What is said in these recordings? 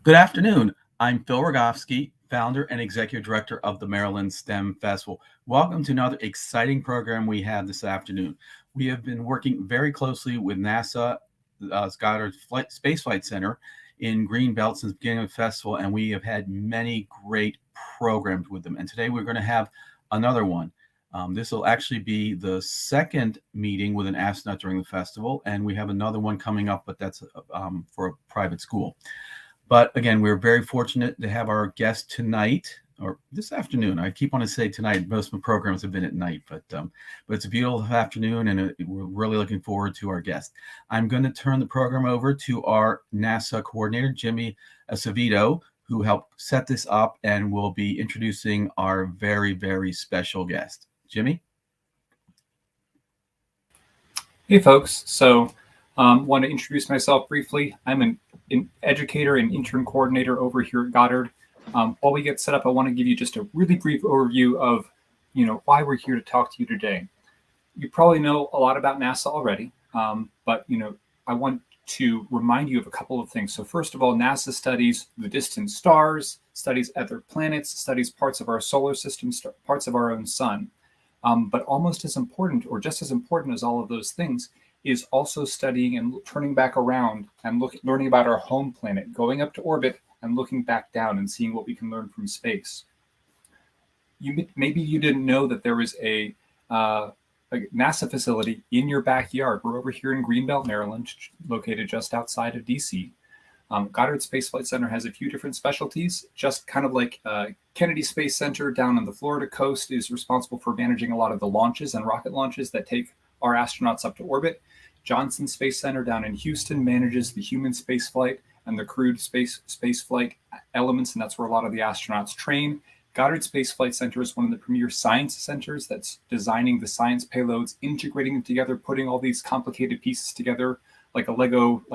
Good afternoon. I'm Phil Rogofsky, founder and executive director of the Maryland STEM Festival. Welcome to another exciting program we have this afternoon. We have been working very closely with NASA Goddard Space Flight Center in Greenbelt since the beginning of the festival, and we have had many great programs with them. And today we're going to have another one. This will actually be the second meeting with an astronaut during the festival, and we have another one coming up, but that's for a private school. But again, we're very fortunate to have our guest tonight, or this afternoon. I keep wanting to say tonight. Most of my programs have been at night, but it's a beautiful afternoon, and we're really looking forward to our guest. I'm going to turn the program over to our NASA coordinator, Jimmy Acevedo, who helped set this up and will be introducing our very, very special guest. Jimmy? Hey, folks. So want to introduce myself briefly. I'm an educator and intern coordinator over here at Goddard. While we get set up, I want to give you just a really brief overview of, why we're here to talk to you today. You probably know a lot about NASA already, but, I want to remind you of a couple of things. So first of all, NASA studies the distant stars, studies other planets, studies parts of our solar system, parts of our own sun. But almost as important, or just as important as all of those things, is also studying and turning back around and learning about our home planet, going up to orbit and looking back down and seeing what we can learn from space. Maybe you didn't know that there was a NASA facility in your backyard. We're over here in Greenbelt, Maryland, located just outside of DC. Goddard Space Flight Center has a few different specialties, just kind of like Kennedy Space Center down on the Florida coast is responsible for managing a lot of the launches and rocket launches that take our astronauts up to orbit. Johnson Space Center down in Houston manages the human space flight and the crewed space flight elements, and that's where a lot of the astronauts train. Goddard Space Flight Center is one of the premier science centers that's designing the science payloads, integrating them together, putting all these complicated pieces together like a Lego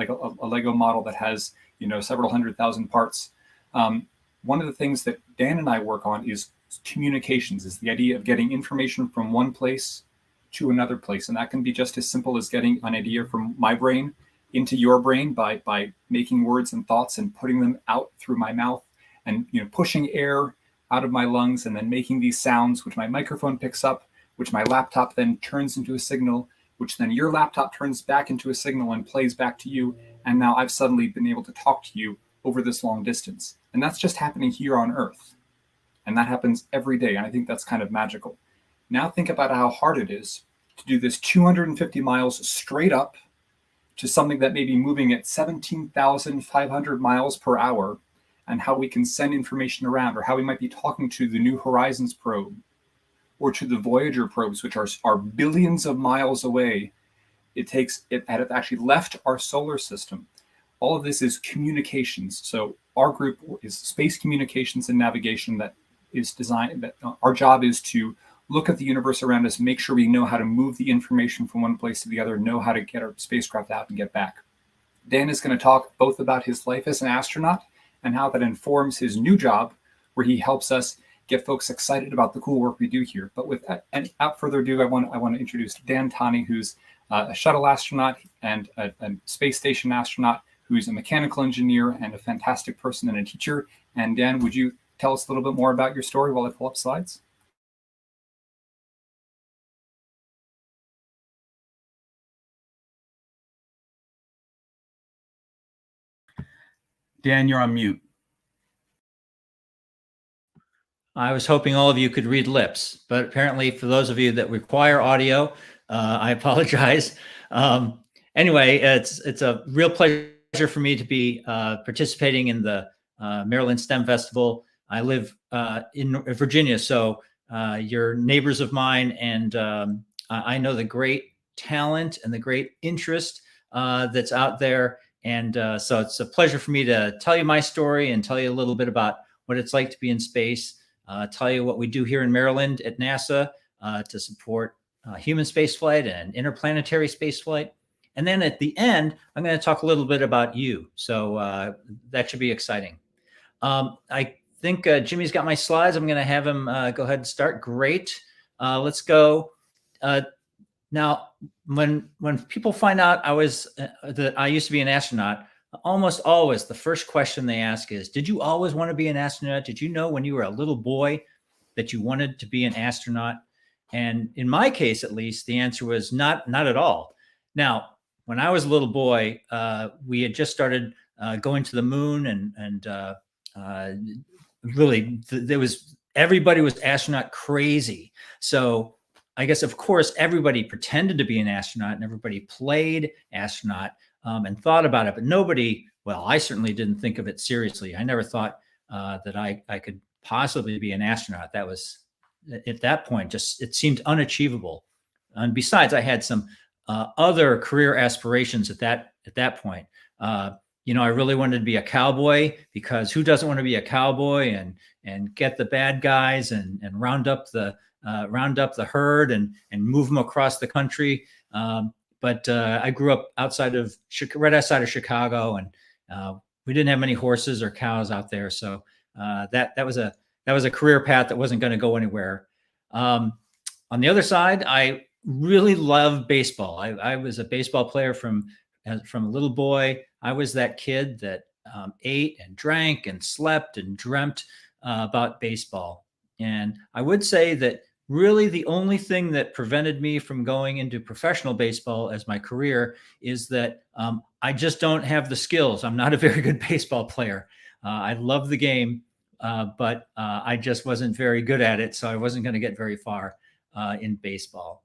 model that has several 100,000 parts. One of the things that Dan and I work on is communications, is the idea of getting information from one place to another place. And that can be just as simple as getting an idea from my brain into your brain by making words and thoughts and putting them out through my mouth and pushing air out of my lungs and then making these sounds, which my microphone picks up, which my laptop then turns into a signal, which then your laptop turns back into a signal and plays back to you. And now I've suddenly been able to talk to you over this long distance. And that's just happening here on Earth. And that happens every day. And I think that's kind of magical. Now think about how hard it is to do this 250 miles straight up to something that may be moving at 17,500 miles per hour, and how we can send information around, or how we might be talking to the New Horizons probe or to the Voyager probes, which are billions of miles away. It had actually left our solar system. All of this is communications. So our group is space communications and navigation that is designed, that our job is to look at the universe around us, make sure we know how to move the information from one place to the other, know how to get our spacecraft out and get back. Dan is going to talk both about his life as an astronaut and how that informs his new job, where he helps us get folks excited about the cool work we do here. But without further ado, I want to introduce Dan Tani, who's a shuttle astronaut and a space station astronaut, who's a mechanical engineer and a fantastic person and a teacher. And Dan, would you tell us a little bit more about your story while I pull up slides? Dan, you're on mute. I was hoping all of you could read lips, but apparently for those of you that require audio, I apologize. Anyway, it's a real pleasure for me to be participating in the Maryland STEM Festival. I live in Virginia, so you're neighbors of mine, and I know the great talent and the great interest that's out there. And so it's a pleasure for me to tell you my story and tell you a little bit about what it's like to be in space, tell you what we do here in Maryland at NASA to support human spaceflight and interplanetary spaceflight. And then at the end, I'm going to talk a little bit about you. So that should be exciting. I think Jimmy's got my slides. I'm going to have him go ahead and start. Great. Let's go. Now, when people find out that I used to be an astronaut, almost always the first question they ask is, did you always want to be an astronaut? Did you know when you were a little boy that you wanted to be an astronaut? And in my case, at least, the answer was not at all. Now, when I was a little boy, we had just started going to the moon, and really, there was everybody was astronaut crazy. So I guess, of course, everybody pretended to be an astronaut, and everybody played astronaut and thought about it, but nobody. Well, I certainly didn't think of it seriously. I never thought that I could possibly be an astronaut. That was at that point, just it seemed unachievable. And besides, I had some other career aspirations at that point. I really wanted to be a cowboy, because who doesn't want to be a cowboy and get the bad guys and round up the herd and move them across the country. But I grew up right outside of Chicago, and we didn't have many horses or cows out there, so that was a career path that wasn't going to go anywhere. On the other side, I really love baseball. I was a baseball player from a little boy. I was that kid that ate and drank and slept and dreamt about baseball. And I would say that really the only thing that prevented me from going into professional baseball as my career is that I just don't have the skills. I'm not a very good baseball player. I love the game, but I just wasn't very good at it. So I wasn't going to get very far in baseball.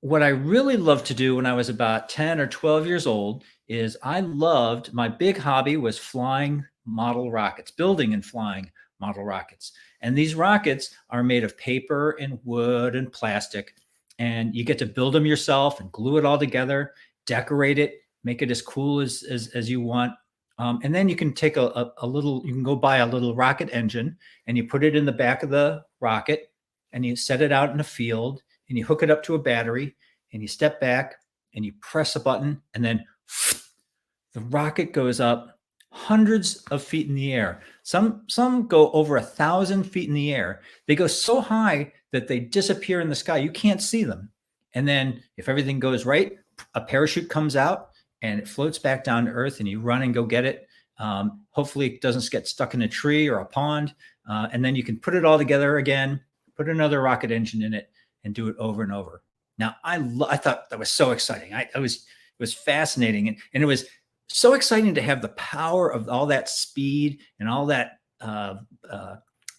What I really loved to do when I was about 10 or 12 years old is my big hobby was flying model rockets, building and flying model rockets. And these rockets are made of paper and wood and plastic. And you get to build them yourself and glue it all together, decorate it, make it as cool as you want. And then you can take you can go buy a little rocket engine, and you put it in the back of the rocket, and you set it out in a field, and you hook it up to a battery, and you step back and you press a button, and then the rocket goes up hundreds of feet in the air. Some go over 1,000 feet in the air. They go so high that they disappear in the sky. You can't see them. And then if everything goes right, a parachute comes out and it floats back down to earth, and you run and go get it. Hopefully it doesn't get stuck in a tree or a pond. And then you can put it all together again, put another rocket engine in it, and do it over and over. Now, I thought that was so exciting. It was fascinating. And it was so exciting to have the power of all that speed and all that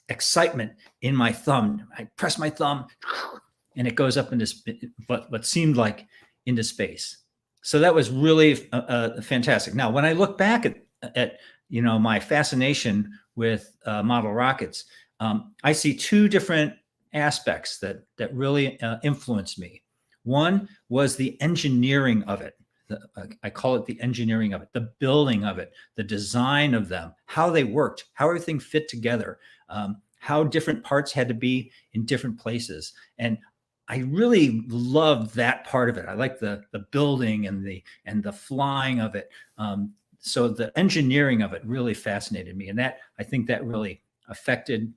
excitement in my thumb. I press my thumb, and it goes up into what seemed like into space. So that was really fantastic. Now, when I look back at my fascination with model rockets, I see two different aspects that really influenced me. One was the engineering of it. I call it the engineering of it, the building of it, the design of them, how they worked, how everything fit together, how different parts had to be in different places. And I really loved that part of it. I like the building and the flying of it. So the engineering of it really fascinated me. And I think that really affected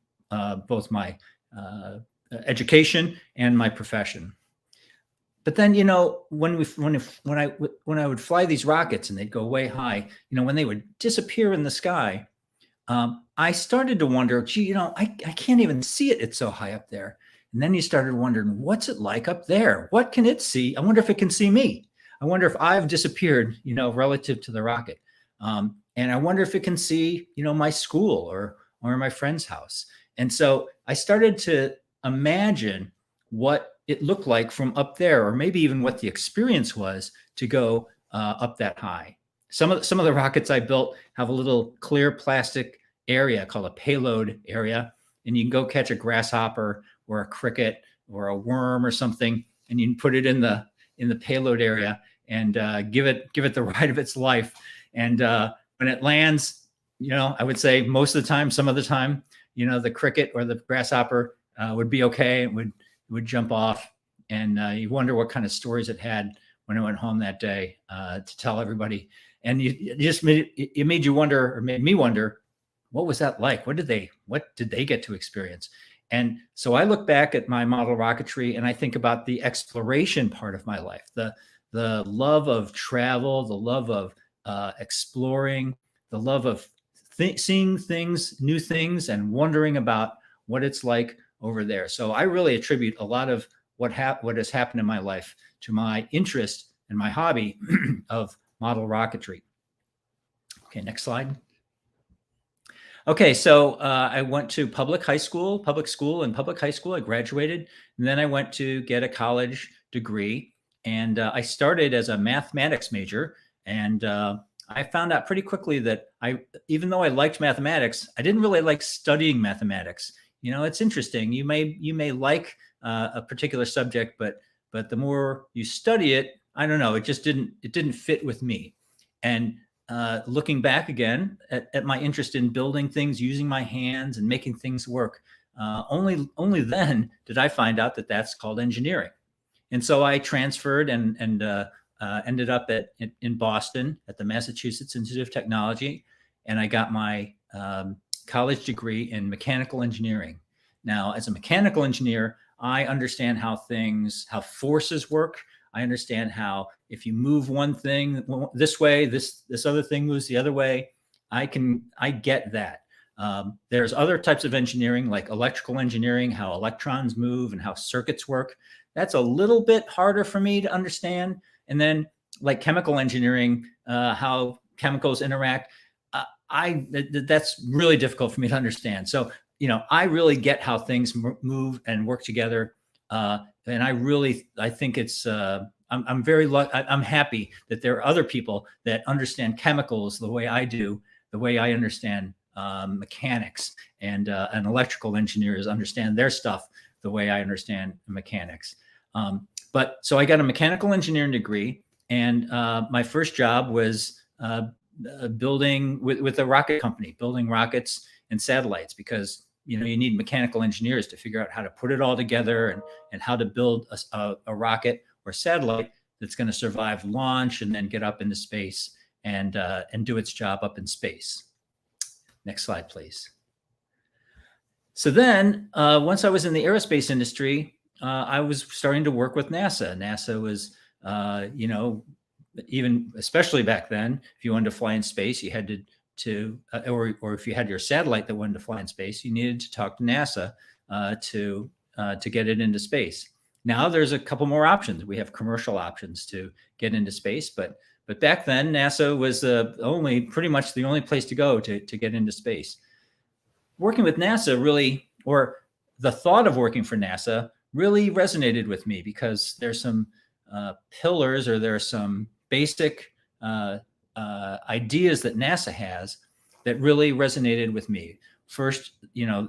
both my education and my profession. But then, when I would fly these rockets and they'd go way high, when they would disappear in the sky, I started to wonder, I can't even see it. It's so high up there. And then you started wondering, what's it like up there? What can it see? I wonder if it can see me. I wonder if I've disappeared, relative to the rocket. And I wonder if it can see, my school or my friend's house. And so I started to imagine what it looked like from up there, or maybe even what the experience was to go up that high. Some of the rockets I built have a little clear plastic area called a payload area, and you can go catch a grasshopper or a cricket or a worm or something, and you can put it in the payload area and give it the ride of its life. And when it lands, I would say most of the time, some of the time, the cricket or the grasshopper would be okay. It would jump off, and you wonder what kind of stories it had when it went home that day to tell everybody. And it made you wonder, or made me wonder, what was that like? What did they get to experience? And so I look back at my model rocketry, and I think about the exploration part of my life, the love of travel, the love of exploring, the love of seeing things, new things, and wondering about what it's like over there. So I really attribute a lot of what has happened in my life to my interest and my hobby of model rocketry. Okay, next slide. Okay, so I went to public school and public high school. I graduated, and then I went to get a college degree. And I started as a mathematics major, and I found out pretty quickly that even though I liked mathematics, I didn't really like studying mathematics. You know, it's interesting. You may like a particular subject, but the more you study it, I don't know, it didn't fit with me. And looking back again at my interest in building things, using my hands and making things work, only then did I find out that that's called engineering. And so I transferred and ended up in Boston at the Massachusetts Institute of Technology, and I got my college degree in mechanical engineering. Now, as a mechanical engineer, I understand how forces work. I understand how if you move one thing this way, this other thing moves the other way. I get that. There's other types of engineering, like electrical engineering, how electrons move and how circuits work. That's a little bit harder for me to understand. And then like chemical engineering, how chemicals interact, that's really difficult for me to understand. So, you know, I really get how things move and work together. And I think it's, I'm happy that there are other people that understand chemicals the way I do, the way I understand mechanics, and electrical engineers understand their stuff the way I understand mechanics. But so I got a mechanical engineering degree, and my first job was building with a rocket company, building rockets and satellites, because you know you need mechanical engineers to figure out how to put it all together and how to build a rocket or satellite that's going to survive launch and then get up into space and do its job up in space. Next slide, please. So then, once I was in the aerospace industry, I was starting to work with NASA. NASA was, you know, even especially back then, if you wanted to fly in space, you had or if you had your satellite that wanted to fly in space, you needed to talk to NASA to get it into space. Now there's a couple more options. We have commercial options to get into space, but back then NASA was pretty much the only place to go to get into space. Working with NASA really, or the thought of working for NASA really resonated with me, because there's some pillars, or there are some basic ideas that NASA has that really resonated with me. First, you know,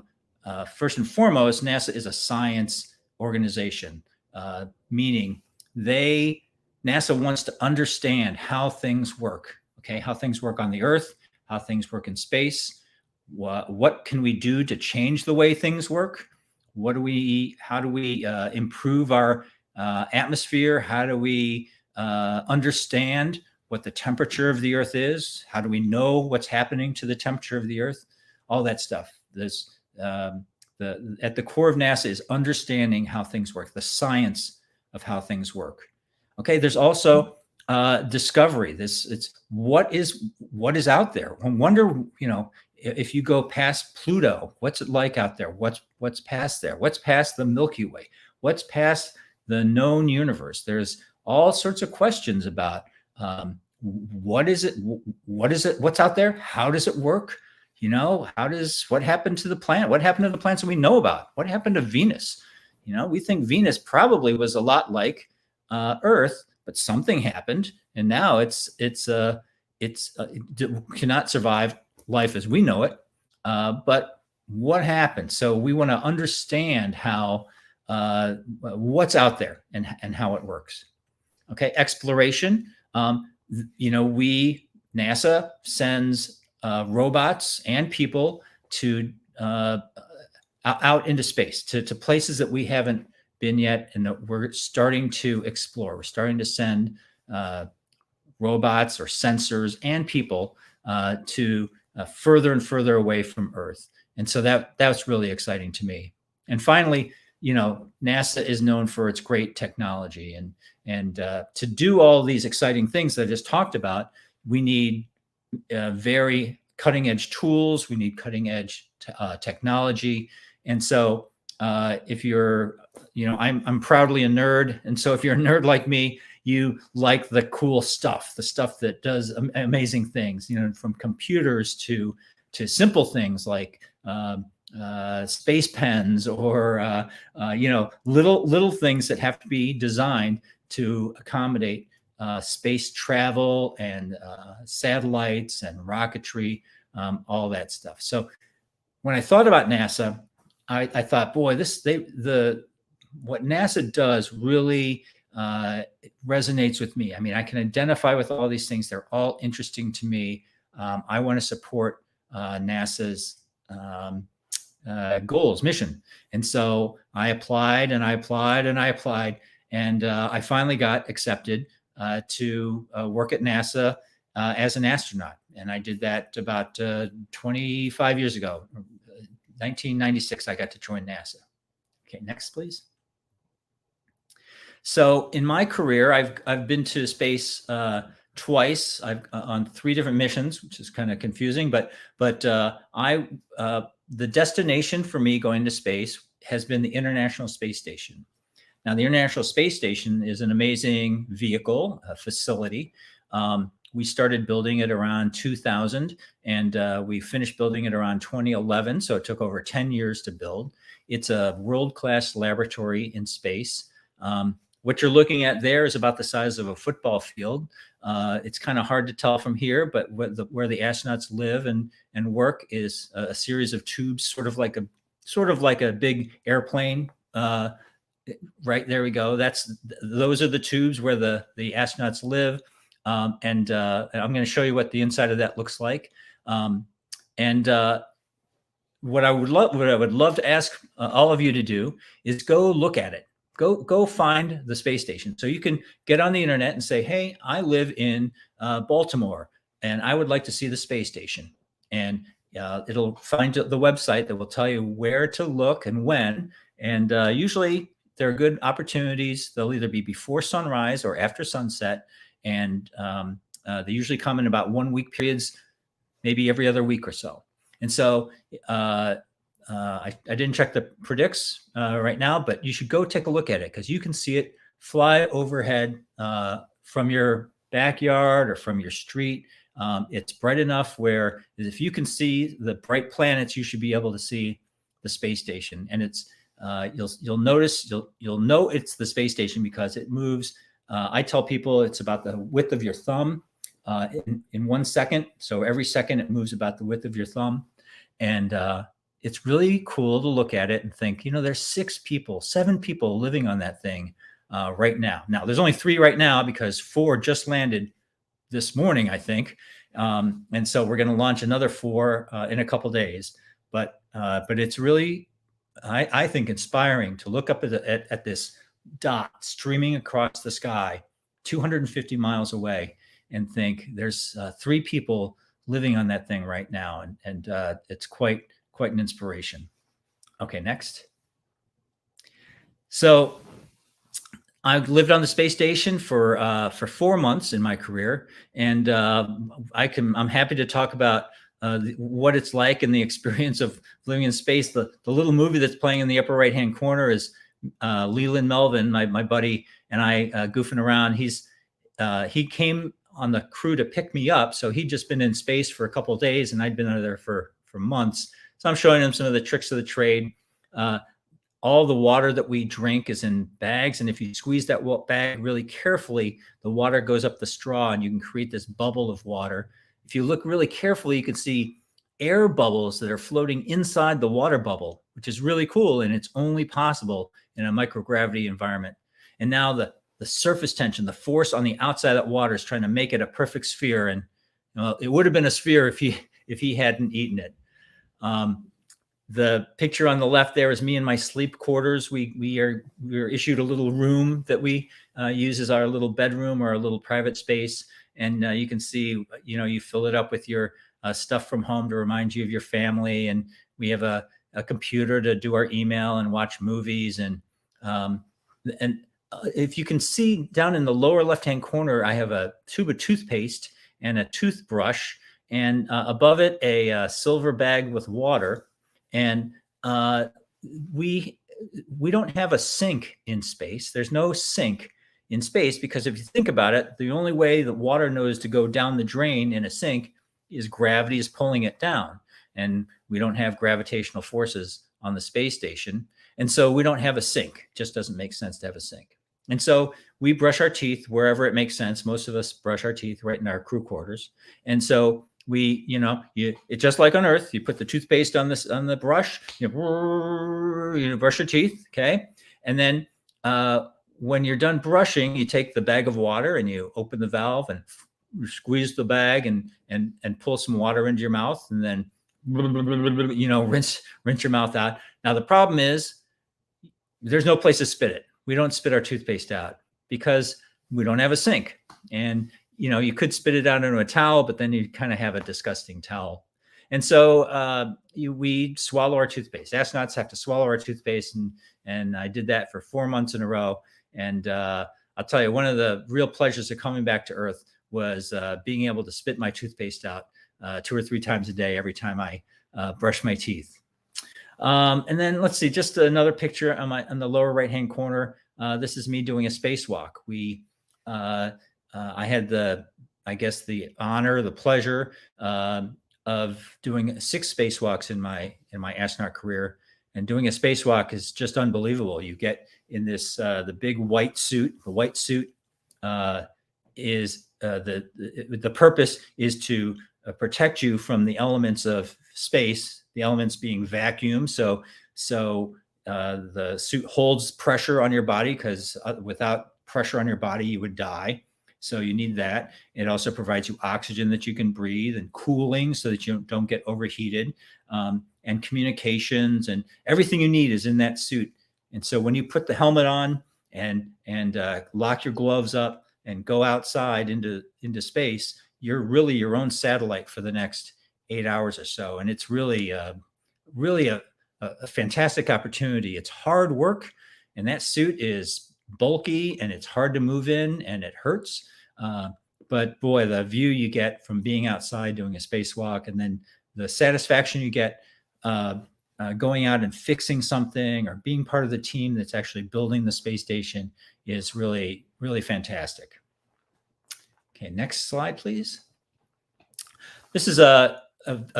first and foremost, NASA is a science organization, meaning NASA wants to understand how things work. Okay, how things work on the Earth, how things work in space. What can we do to change the way things work? How do we improve our atmosphere? How do we understand what the temperature of the Earth is? How do we know what's happening to the temperature of the Earth? All that stuff. At the core of NASA is understanding how things work, the science of how things work. Okay, there's also discovery. It's what is out there. I wonder, you know, if you go past Pluto, what's it like out there? What's past there? What's past the Milky Way? What's past the known universe? There's all sorts of questions about what is it? What's out there? How does it work? You know, what happened to the planet? What happened to the planets that we know about? What happened to Venus? You know, we think Venus probably was a lot like Earth, but something happened, and now it cannot survive life as we know it. But what happened? So we want to understand how what's out there and how it works. Okay, exploration. You know, NASA sends robots and people to out into space to places that we haven't been yet, and that we're starting to explore. We're starting to send robots or sensors and people to further and further away from Earth. And so that's really exciting to me. And finally, you know, NASA is known for its great technology, and to do all these exciting things that I just talked about, we need very cutting edge tools. We need cutting edge technology. And so if you're, I'm proudly a nerd. And so if you're a nerd like me, you like the cool stuff, the stuff that does amazing things, from computers to simple things like space pens or little things that have to be designed to accommodate space travel and satellites and rocketry, all that stuff. So when I thought about NASA, I thought, boy, what NASA does really resonates with me. I mean, I can identify with all these things. They're all interesting to me. I want to support NASA's goals, mission. And so I applied and I applied and I applied, and I finally got accepted to work at NASA as an astronaut. And I did that about 25 years ago. 1996, I got to join NASA. Okay, next, please. So in my career, I've been to space twice. I've on 3 different missions, which is kind of confusing, but the destination for me going to space has been the International Space Station. Now, the International Space Station is an amazing vehicle, a facility. We started building it around 2000, and we finished building it around 2011. So it took over 10 years to build. It's a world-class laboratory in space. What you're looking at there is about the size of a football field. It's kind of hard to tell from here, but where the astronauts live and work is a series of tubes, sort of like a big airplane. Right, there we go. Those are the tubes where the astronauts live. And I'm going to show you what the inside of that looks like. What I would love to ask all of you to do is go look at it. Go find the space station. So you can get on the internet and say, hey, I live in Baltimore and I would like to see the space station. And it'll find the website that will tell you where to look and when. And usually there are good opportunities. They'll either be before sunrise or after sunset. And they usually come in about 1 week periods, maybe every other week or so. And so I didn't check the predicts right now, but you should go take a look at it because you can see it fly overhead from your backyard or from your street. It's bright enough where if you can see the bright planets, you should be able to see the space station. And it's you'll know it's the space station because it moves. I tell people it's about the width of your thumb in 1 second. So every second it moves about the width of your thumb. And it's really cool to look at it and think, there's 7 people living on that thing right now. Now, there's only 3 right now because 4 just landed this morning, I think. And so we're going to launch another 4 in a couple days. But it's really, I think, inspiring to look up at this dot streaming across the sky 250 miles away and think there's 3 people living on that thing right now. And it's quite an inspiration. Okay, next. So I've lived on the space station for 4 months in my career. And I'm happy to talk about what it's like and the experience of living in space. The little movie that's playing in the upper right-hand corner is Leland Melvin, my buddy, and I goofing around. He came on the crew to pick me up. So he'd just been in space for a couple of days and I'd been under there for months. So I'm showing him some of the tricks of the trade. All the water that we drink is in bags. And if you squeeze that bag really carefully, the water goes up the straw and you can create this bubble of water. If you look really carefully, you can see air bubbles that are floating inside the water bubble, which is really cool. And it's only possible in a microgravity environment. And now the surface tension, the force on the outside of that water is trying to make it a perfect sphere. And it would have been a sphere if he hadn't eaten it. The picture on the left there is me in my sleep quarters. We are issued a little room that we use as our little bedroom or a little private space. And you can see, you fill it up with your stuff from home to remind you of your family. And we have a computer to do our email and watch movies. And if you can see down in the lower left-hand corner, I have a tube of toothpaste and a toothbrush, and above it a silver bag with water. And we don't have a sink in space. There's no sink in space because if you think about it, the only way that water knows to go down the drain in a sink is gravity is pulling it down. And we don't have gravitational forces on the space station. And so we don't have a sink. It just doesn't make sense to have a sink. And so we brush our teeth wherever it makes sense. Most of us brush our teeth right in our crew quarters. And so we, it's just like on Earth. You put the toothpaste on the brush, you brush your teeth, okay? And then when you're done brushing, you take the bag of water and you open the valve and squeeze the bag and pull some water into your mouth, and then rinse your mouth out. Now the problem is there's no place to spit it. We don't spit our toothpaste out because we don't have a sink. And you could spit it out into a towel, but then you kind of have a disgusting towel. And so we swallow our toothpaste. Astronauts have to swallow our toothpaste, and I did that for 4 months in a row. And I'll tell you, one of the real pleasures of coming back to Earth was being able to spit my toothpaste out 2 or 3 times a day every time I brush my teeth. And then let's see, just another picture on the lower right-hand corner. This is me doing a spacewalk. I had the honor, the pleasure of doing 6 spacewalks in my astronaut career. And doing a spacewalk is just unbelievable. You get in this the big white suit. The white suit is the purpose is to protect you from the elements of space. The elements being vacuum. So the suit holds pressure on your body, because without pressure on your body, you would die. So you need that. It also provides you oxygen that you can breathe, and cooling so that you don't get overheated, and communications, and everything you need is in that suit. And so when you put the helmet on and lock your gloves up and go outside into space, you're really your own satellite for the next 8 hours or so. And it's really a fantastic opportunity. It's hard work, and that suit is bulky and it's hard to move in and it hurts. But boy, the view you get from being outside doing a spacewalk, and then the satisfaction you get going out and fixing something or being part of the team that's actually building the space station is really, really fantastic. Okay, next slide, please. This is a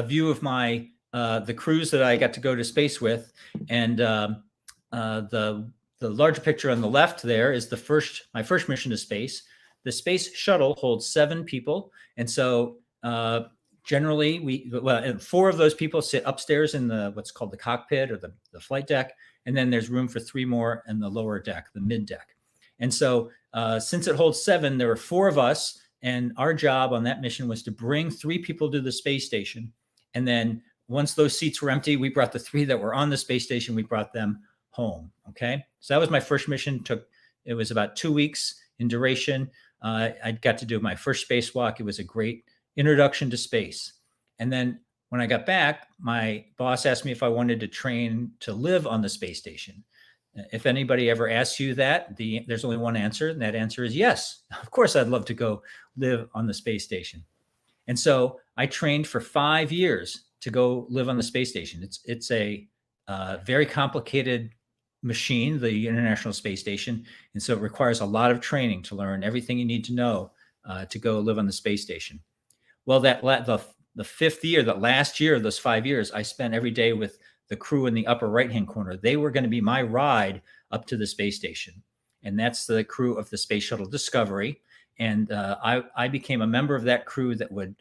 view of my the crews that I got to go to space with, and the larger picture on the left there is my first mission to space. The space shuttle holds 7 people, and so generally 4 of those people sit upstairs in what's called the cockpit or the flight deck, and then there's room for 3 more in the lower deck, the mid deck. And so since it holds 7, there were 4 of us. And our job on that mission was to bring 3 people to the space station. And then once those seats were empty, we brought the 3 that were on the space station, we brought them home. Okay. So that was my first mission. It was about 2 weeks in duration. I got to do my first spacewalk. It was a great introduction to space. And then when I got back, my boss asked me if I wanted to train to live on the space station. If anybody ever asks you that, there's only one answer, and that answer is yes. Of course, I'd love to go live on the space station. And so I trained for 5 years to go live on the space station. It's a very complicated machine, the International Space Station, and so it requires a lot of training to learn everything you need to know to go live on the space station. Well, the 5th year, that last year of those 5 years, I spent every day with the crew in the upper right-hand corner. They were going to be my ride up to the space station. And that's the crew of the Space Shuttle Discovery. And I became a member of that crew that would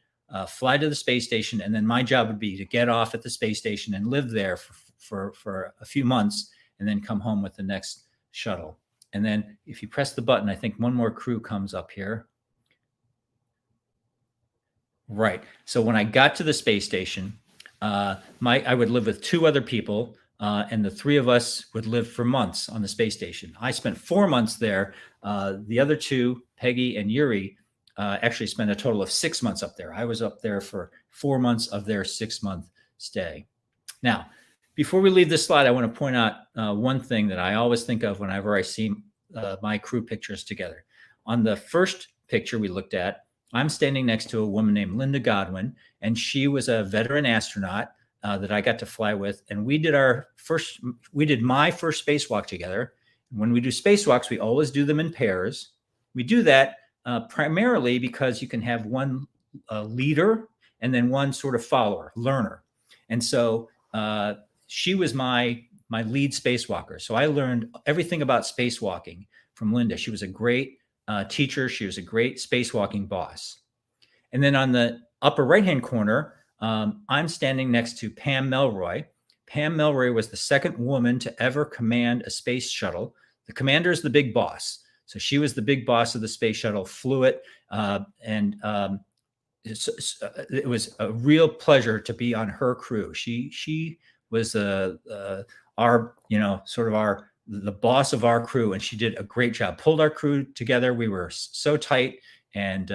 fly to the space station. And then my job would be to get off at the space station and live there for a few months, and then come home with the next shuttle. And then if you press the button, I think one more crew comes up here. Right. So when I got to the space station, I would live with 2 other people, and the 3 of us would live for months on the space station. I spent 4 months there. The other 2, Peggy and Yuri, actually spent a total of 6 months up there. I was up there for 4 months of their 6-month stay. Now, before we leave this slide, I want to point out one thing that I always think of whenever I see my crew pictures together. On the first picture we looked at, I'm standing next to a woman named Linda Godwin, and she was a veteran astronaut that I got to fly with. And we did my first spacewalk together. When we do spacewalks, we always do them in pairs. We do that primarily because you can have one leader and then one sort of follower, learner. And so she was my lead spacewalker. So I learned everything about spacewalking from Linda. She was a great teacher. She was a great spacewalking boss. And then on the upper right-hand corner, I'm standing next to Pam Melroy. Pam Melroy was the second woman to ever command a space shuttle. The commander is the big boss. So she was the big boss of the space shuttle, flew it, and it was a real pleasure to be on her crew. She was the boss of our crew, and she did a great job. Pulled our crew together. We were so tight and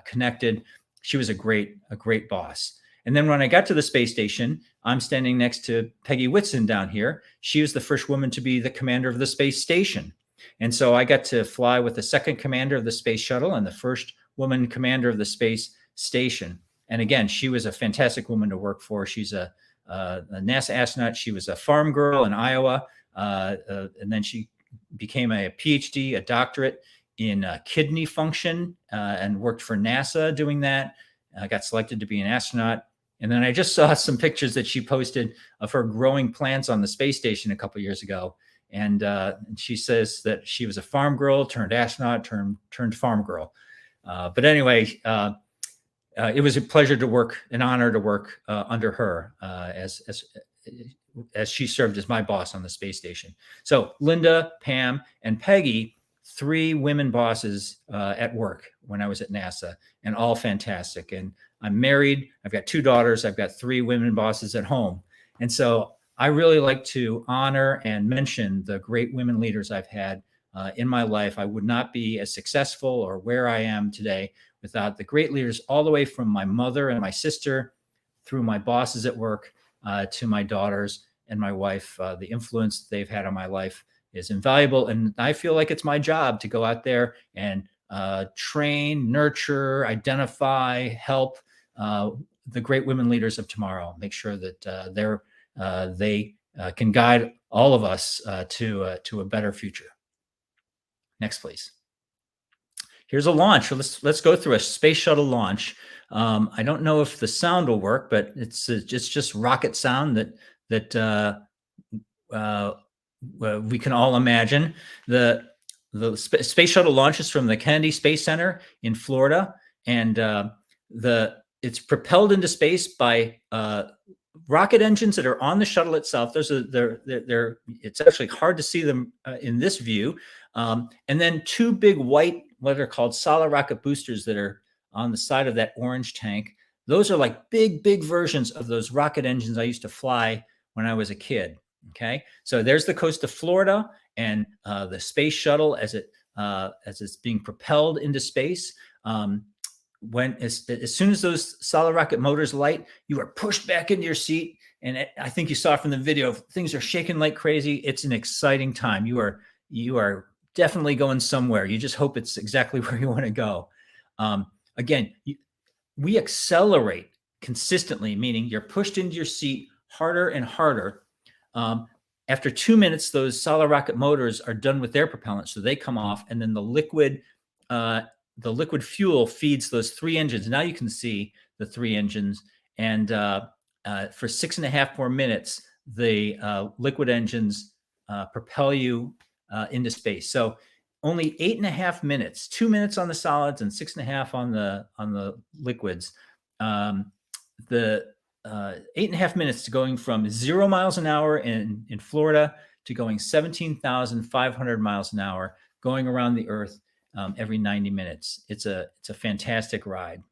connected. She was a great boss. And then when I got to the space station, I'm standing next to Peggy Whitson down here. She was the first woman to be the commander of the space station. And so I got to fly with the second commander of the space shuttle and the first woman commander of the space station. And again, she was a fantastic woman to work for. She's a NASA astronaut. She was a farm girl in Iowa. And then she became a PhD, a doctorate in kidney function, and worked for NASA doing that. Got selected to be an astronaut. And then I just saw some pictures that she posted of her growing plants on the space station a couple of years ago. And she says that she was a farm girl turned astronaut turned farm girl. But anyway, it was a pleasure to work, an honor to work under her as she served as my boss on the space station. So Linda, Pam, and Peggy, 3 women bosses at work when I was at NASA, and all fantastic. And I'm married. I've got 2 daughters. I've got 3 women bosses at home. And so I really like to honor and mention the great women leaders I've had in my life. I would not be as successful or where I am today without the great leaders, all the way from my mother and my sister through my bosses at work to my daughters and my wife. The influence they've had on my life is invaluable. And I feel like it's my job to go out there and train, nurture, identify, help the great women leaders of tomorrow. Make sure that they can guide all of us to a better future. Next, please. Here's a launch. Let's go through a space shuttle launch. I don't know if the sound will work, but it's just rocket sound that we can all imagine. The space shuttle launches from the Kennedy Space Center in Florida, and it's propelled into space by rocket engines that are on the shuttle itself. It's actually hard to see them in this view. And then 2 big white, what are called solid rocket boosters that are on the side of that orange tank. Those are like big versions of those rocket engines I used to fly when I was a kid. Okay, so there's the coast of Florida and the space shuttle as it's being propelled into space. As soon as those solid rocket motors light, you are pushed back into your seat, and I think you saw from the video, things are shaking like crazy. It's an exciting time. You are definitely going somewhere. You just hope it's exactly where you want to go. Again, we accelerate consistently, meaning you're pushed into your seat harder and harder. After 2 minutes, those solid rocket motors are done with their propellant, so they come off, and then the liquid fuel feeds those 3 engines. Now you can see the 3 engines, and for 6.5 more minutes, the liquid engines propel you into space. So only 8.5 minutes, 2 minutes on the solids and 6.5 on the liquids. The 8.5 minutes to going from 0 miles an hour in Florida to going 17,500 miles an hour, going around the Earth every 90 minutes. It's a fantastic ride.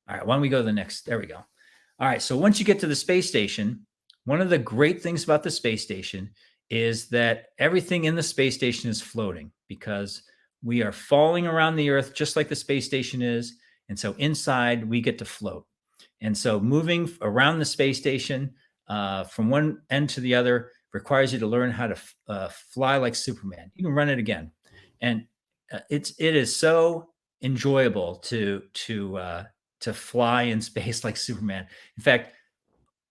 All right, why don't we go to the next? There we go. All right, so once you get to the space station, one of the great things about the space station is that everything in the space station is floating, because we are falling around the Earth just like the space station is. And so inside we get to float. And so moving around the space station from one end to the other requires you to learn how to fly like Superman. You can run it again. And it is so enjoyable to fly in space like Superman. In fact,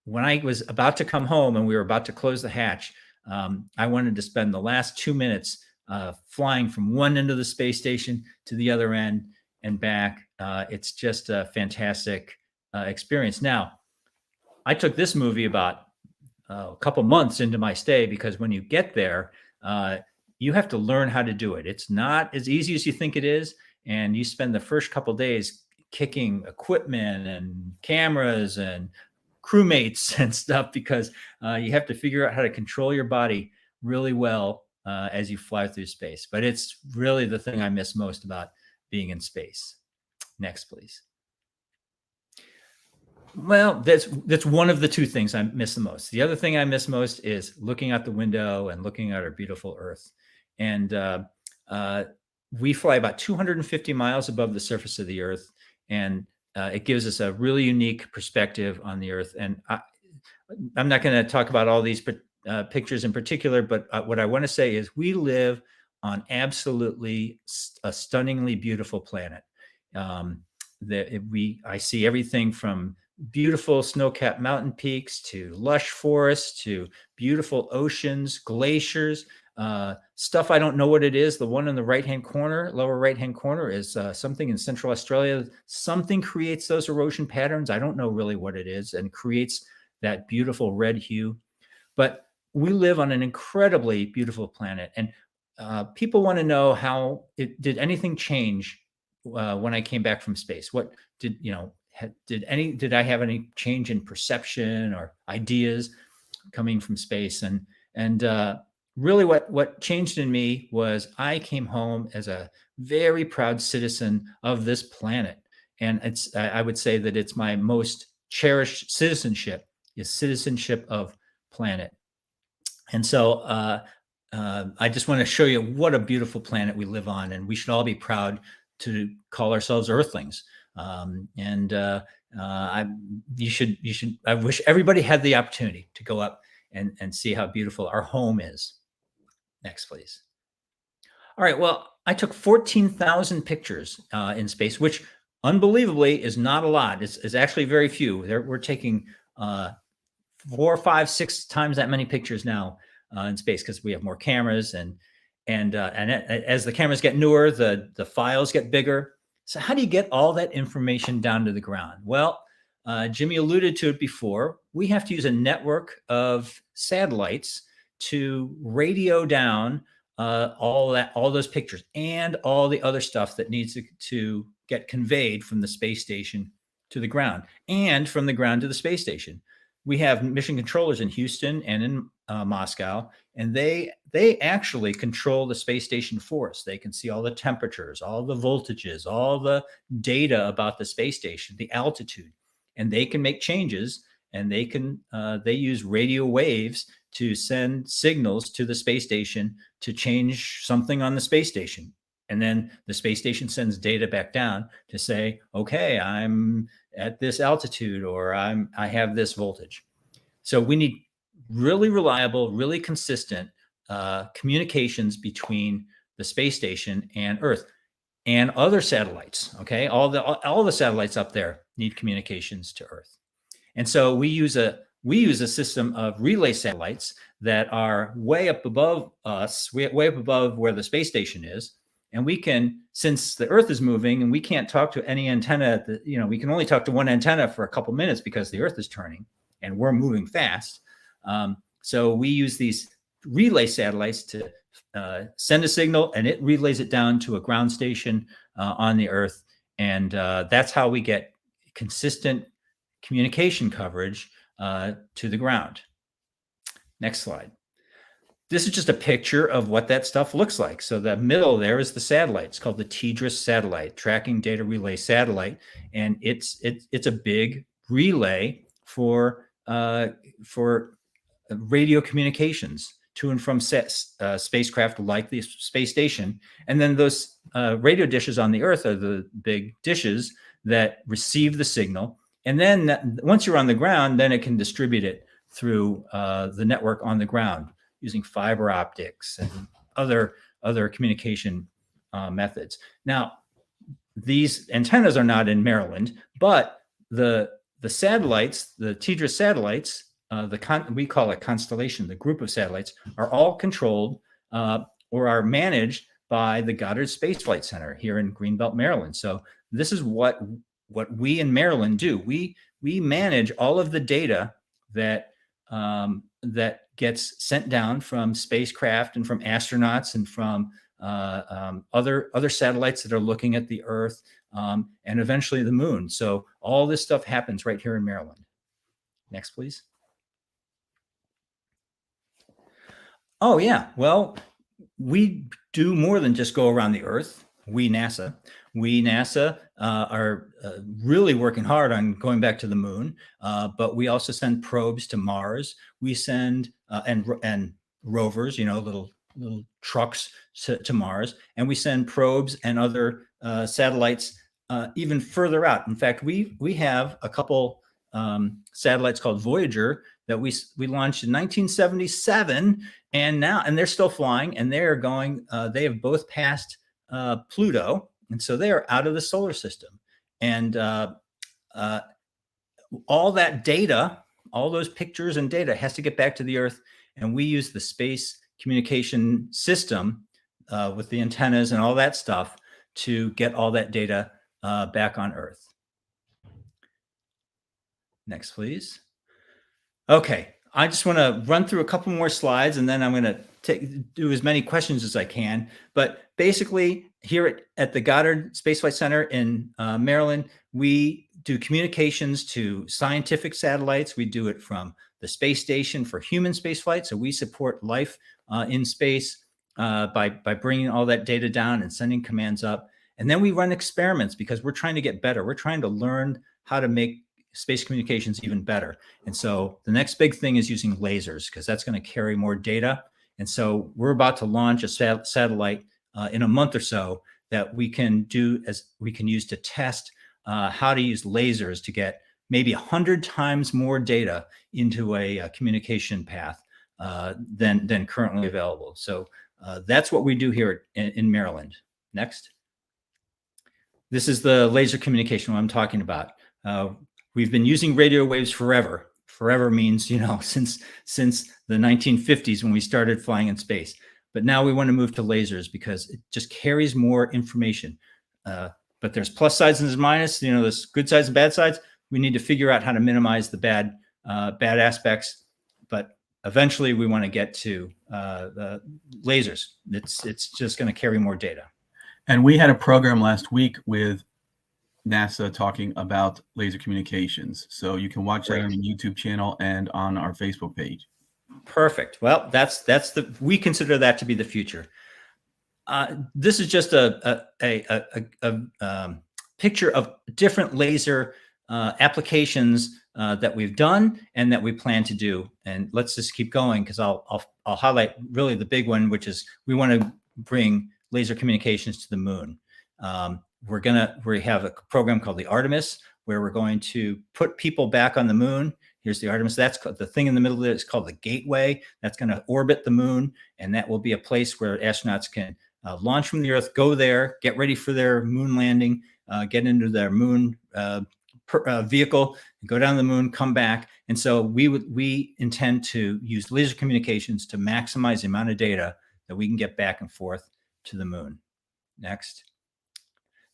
when I was about to come home and we were about to close the hatch, I wanted to spend the last 2 minutes flying from one end of the space station to the other end and back. It's just a fantastic experience. Now, I took this movie about a couple months into my stay, because when you get there, you have to learn how to do it. It's not as easy as you think it is. And you spend the first couple days kicking equipment and cameras and crewmates and stuff, because you have to figure out how to control your body really well as you fly through space. But it's really the thing I miss most about being in space. Next, please. Well, that's one of the two things I miss the most. The other thing I miss most is looking out the window and looking at our beautiful Earth. And we fly about 250 miles above the surface of the Earth, and it gives us a really unique perspective on the Earth. And I'm not going to talk about all these pictures in particular, but what I want to say is we live on absolutely a stunningly beautiful planet. I see everything from beautiful snow-capped mountain peaks to lush forests to beautiful oceans, glaciers, stuff I don't know what it is. The one in the right-hand corner, lower right-hand corner, is something in Central Australia. Something creates those erosion patterns. I don't know really what it is, and creates that beautiful red hue. But we live on an incredibly beautiful planet, and people want to know how did anything change when I came back from space? What did did I have any change in perception or ideas coming from space? And really what changed in me was I came home as a very proud citizen of this planet. And I would say that it's my most cherished citizenship, is citizenship of planet. And so I just want to show you what a beautiful planet we live on, and we should all be proud to call ourselves Earthlings. I wish everybody had the opportunity to go up and see how beautiful our home is. Next, please. All right. Well, I took 14,000 pictures in space, which unbelievably is not a lot. It's actually very few. We're taking 4, 5, 6 times that many pictures now in space, because we have more cameras, and as the cameras get newer, the files get bigger. So how do you get all that information down to the ground? Well, Jimmy alluded to it before. We have to use a network of satellites to radio down all those pictures and all the other stuff that needs to get conveyed from the space station to the ground, and from the ground to the space station. We have mission controllers in Houston and in Moscow, and they actually control the space station for us. They can see all the temperatures, all the voltages, all the data about the space station, the altitude, and they can make changes. And they use radio waves to send signals to the space station to change something on the space station. And then the space station sends data back down to say, okay, I'm at this altitude, or I have this voltage. So we need really reliable, really consistent communications between the space station and Earth and other satellites. Okay, all the satellites up there need communications to Earth. And so we use a system of relay satellites that are way up above us, way up above where the space station is. And we can, since the Earth is moving and we can't talk to any antenna, we can only talk to one antenna for a couple minutes because the Earth is turning and we're moving fast. So we use these relay satellites to send a signal, and it relays it down to a ground station on the Earth. And that's how we get consistent communication coverage to the ground. Next slide. This is just a picture of what that stuff looks like. So the middle there is the satellite. It's called the TDRS satellite, Tracking Data Relay Satellite, and it's a big relay for radio communications to and from spacecraft like the space station. And then those radio dishes on the Earth are the big dishes that receive the signal. And then once you're on the ground, then it can distribute it through the network on the ground using fiber optics and other communication methods. Now, these antennas are not in Maryland, but the satellites, the TDRS satellites, we call it constellation, the group of satellites, are all controlled or are managed by the Goddard Space Flight Center here in Greenbelt, Maryland. So this is what we in Maryland do. We manage all of the data that that gets sent down from spacecraft and from astronauts and from other satellites that are looking at the Earth and eventually the moon. So all this stuff happens right here in Maryland. Next, please. Oh, yeah. Well, we do more than just go around the Earth. We, NASA are really working hard on going back to the moon, but we also send probes to Mars. We send and rovers, little trucks to Mars, and we send probes and other satellites even further out. In fact, we have a couple satellites called Voyager that we launched in 1977, and they're still flying, and they are going. They have both passed Pluto, and so they are out of the solar system. And all that data, all those pictures and data, has to get back to the Earth, and we use the space communication system with the antennas and all that stuff to get all that data back on Earth. Next, please. Okay, I just want to run through a couple more slides, and then I'm going to do as many questions as I can. But basically, here at the Goddard Space Flight Center in Maryland, we do communications to scientific satellites. We do it from the space station for human space flight. So we support life in space by bringing all that data down and sending commands up. And then we run experiments because we're trying to get better. We're trying to learn how to make space communications even better. And so the next big thing is using lasers, because that's going to carry more data. And so we're about to launch a satellite in a month or so that we can use to test how to use lasers to get maybe 100 times more data into a communication path than currently available. So that's what we do here in Maryland. Next. This is the laser communication I'm talking about. We've been using radio waves forever. Forever means, since the 1950s when we started flying in space. But now we want to move to lasers because it just carries more information. But there's plus sides and there's minus. There's good sides and bad sides. We need to figure out how to minimize the bad aspects. But eventually, we want to get to the lasers. It's just going to carry more data. And we had a program last week with NASA talking about laser communications. So you can watch that on the YouTube channel and on our Facebook page. Perfect. Well, we consider that to be the future. This is just a picture of different laser applications that we've done and that we plan to do. And let's just keep going, because I'll highlight really the big one, which is we want to bring laser communications to the moon. We have a program called the Artemis, where we're going to put people back on the moon. Here's the Artemis. That's the thing in the middle of it is called the Gateway. That's going to orbit the moon, and that will be a place where astronauts can launch from the Earth, go there, get ready for their moon landing, get into their moon vehicle, go down the moon, come back. And so we intend to use laser communications to maximize the amount of data that we can get back and forth to the moon. Next.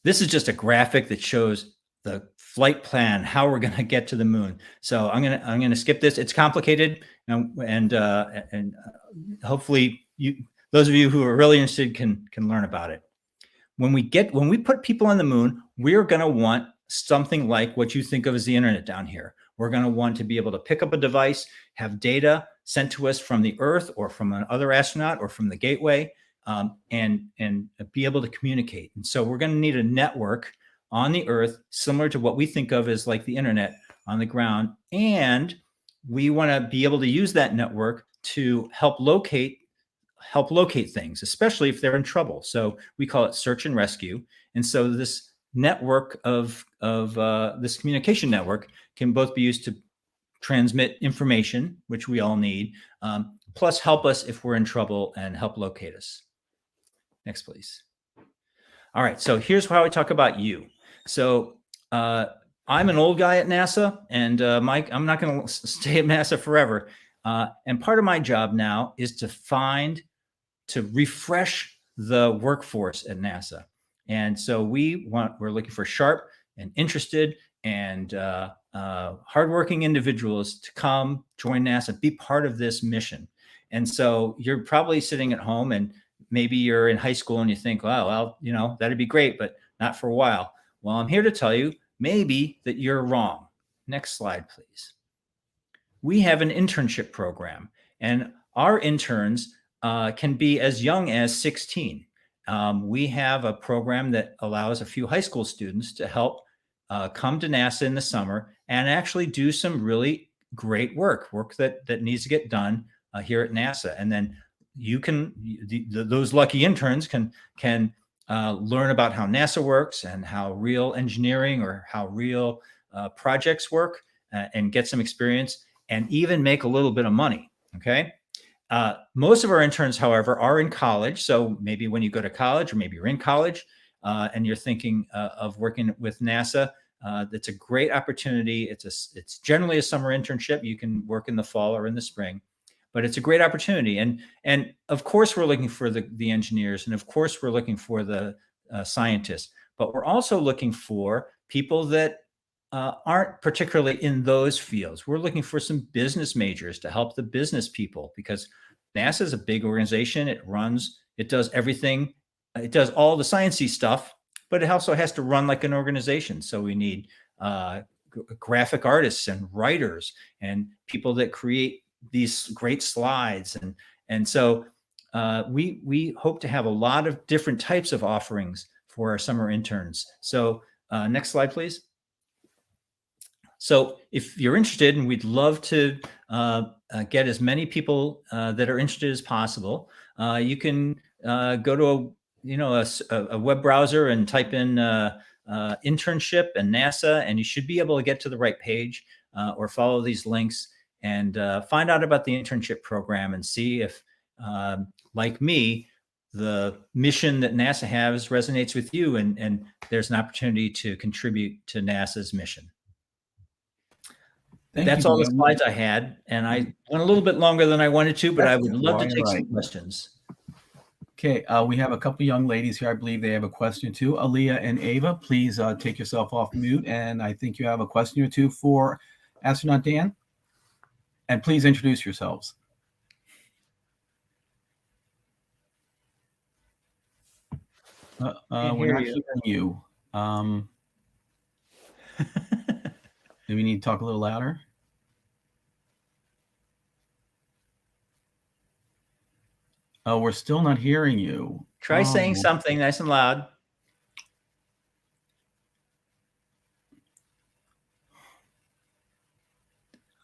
This is just a graphic that shows the flight plan, how we're going to get to the moon. So I'm going to skip this. It's complicated, and hopefully those of you who are really interested can learn about it. When we put people on the moon, we're going to want something like what you think of as the internet down here. We're going to want to be able to pick up a device, have data sent to us from the Earth or from another astronaut or from the Gateway, and be able to communicate. And so we're going to need a network on the Earth, similar to what we think of as like the internet on the ground. And we want to be able to use that network to help locate things, especially if they're in trouble. So we call it search and rescue. And so this network of this communication network can both be used to transmit information, which we all need, plus help us if we're in trouble and help locate us. Next, please. All right. So here's how I talk about you. So I'm an old guy at NASA, and Mike, I'm not going to stay at NASA forever. And part of my job now is to refresh the workforce at NASA. And so we're looking for sharp and interested and hardworking individuals to come join NASA, be part of this mission. And so you're probably sitting at home, and maybe you're in high school and you think, well, that'd be great, but not for a while. Well, I'm here to tell you maybe that you're wrong. Next slide, please. We have an internship program, and our interns can be as young as 16. We have a program that allows a few high school students to help come to NASA in the summer and actually do some really great work that needs to get done here at NASA. And then those lucky interns can learn about how NASA works and how real engineering or how real projects work and get some experience and even make a little bit of money. Okay. Most of our interns, however, are in college. So maybe when you go to college, or maybe you're in college and you're thinking of working with NASA, that's a great opportunity. It's generally a summer internship. You can work in the fall or in the spring, but it's a great opportunity. And of course, we're looking for the engineers, and of course, we're looking for the scientists, but we're also looking for people that aren't particularly in those fields. We're looking for some business majors to help the business people, because NASA is a big organization. It does everything. It does all the sciencey stuff, but it also has to run like an organization. So we need graphic artists and writers and people that create these great slides. And so we hope to have a lot of different types of offerings for our summer interns. So next slide, please. So if you're interested, and we'd love to get as many people that are interested as possible, you can go to a web browser and type in internship and NASA, and you should be able to get to the right page, or follow these links and find out about the internship program and see if, like me, the mission that NASA has resonates with you, and there's an opportunity to contribute to NASA's mission. That's all the slides I had, and I went a little bit longer than I wanted to, but I would love to take some questions. Okay, we have a couple young ladies here. I believe they have a question too. Aaliyah and Ava, please take yourself off mute, and I think you have a question or two for Astronaut Dan. And please introduce yourselves. We're not hearing you. Do we need to talk a little louder? Oh, we're still not hearing you. Try saying something nice and loud.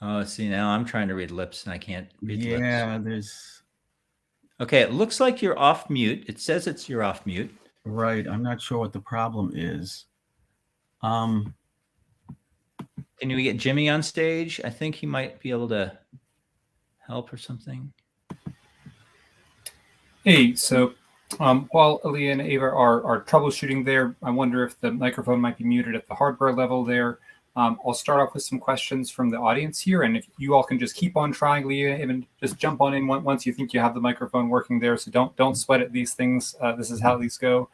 Oh, see, now I'm trying to read lips and I can't read lips. Yeah, there's... Okay, it looks like you're off mute. It says you're off mute. Right. I'm not sure what the problem is. Can we get Jimmy on stage? I think he might be able to help or something. Hey, so while Aaliyah and Ava are troubleshooting there, I wonder if the microphone might be muted at the hardware level there. I'll start off with some questions from the audience here, and if you all can just keep on trying, Leah, even just jump on in once you think you have the microphone working there. So don't sweat at these things. This is how these go.